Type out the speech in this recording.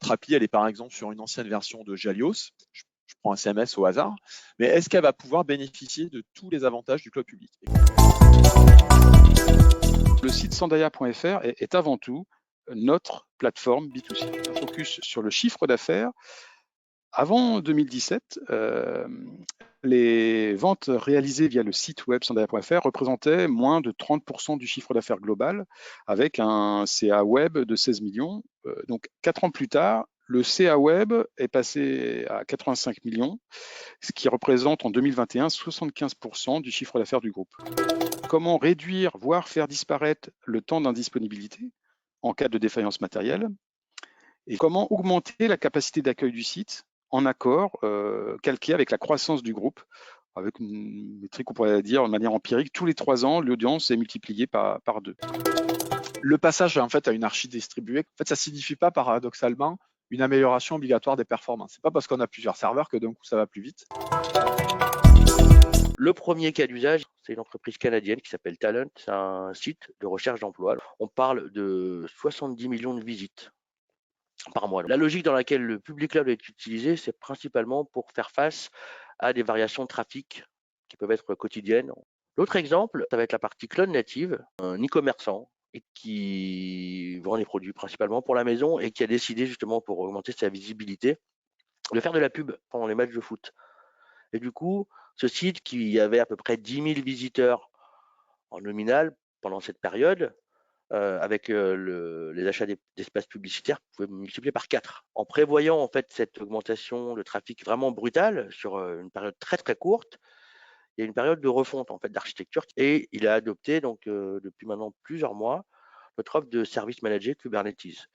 votre appli, elle est par exemple sur une ancienne version de Jalios, je prends un CMS au hasard, mais est-ce qu'elle va pouvoir bénéficier de tous les avantages du cloud public? Le site Sandaya.fr est avant tout notre plateforme B2C. Un focus sur le chiffre d'affaires. Avant 2017, les ventes réalisées via le site web Sandaya.fr représentaient moins de 30% du chiffre d'affaires global, avec un CA web de 16 millions. Donc 4 ans plus tard, le CA web est passé à 85 millions, ce qui représente en 2021 75% du chiffre d'affaires du groupe. Comment réduire, voire faire disparaître le temps d'indisponibilité en cas de défaillance matérielle, et comment augmenter la capacité d'accueil du site en accord calqué avec la croissance du groupe, avec une métrique qu'on pourrait dire de manière empirique, tous les 3 ans, l'audience est multipliée par 2. Le passage en fait à une archi distribuée, en fait, ça signifie pas paradoxalement une amélioration obligatoire des performances. C'est pas parce qu'on a plusieurs serveurs que d'un coup ça va plus vite. Le premier cas d'usage, c'est une entreprise canadienne qui s'appelle Talent. C'est un site de recherche d'emploi. On parle de 70 millions de visites par mois. La logique dans laquelle le public cloud est utilisé, c'est principalement pour faire face à des variations de trafic qui peuvent être quotidiennes. L'autre exemple, ça va être la partie cloud native, un e-commerçant et qui vend des produits principalement pour la maison et qui a décidé justement pour augmenter sa visibilité de faire de la pub pendant les matchs de foot. Et du coup, ce site qui avait à peu près 10 000 visiteurs en nominal pendant cette période, avec les achats d'espaces publicitaires, pouvait multiplier par 4. En prévoyant en fait cette augmentation de trafic vraiment brutale sur une période très très courte, il y a une période de refonte en fait d'architecture et il a adopté donc depuis maintenant plusieurs mois notre offre de service manager Kubernetes.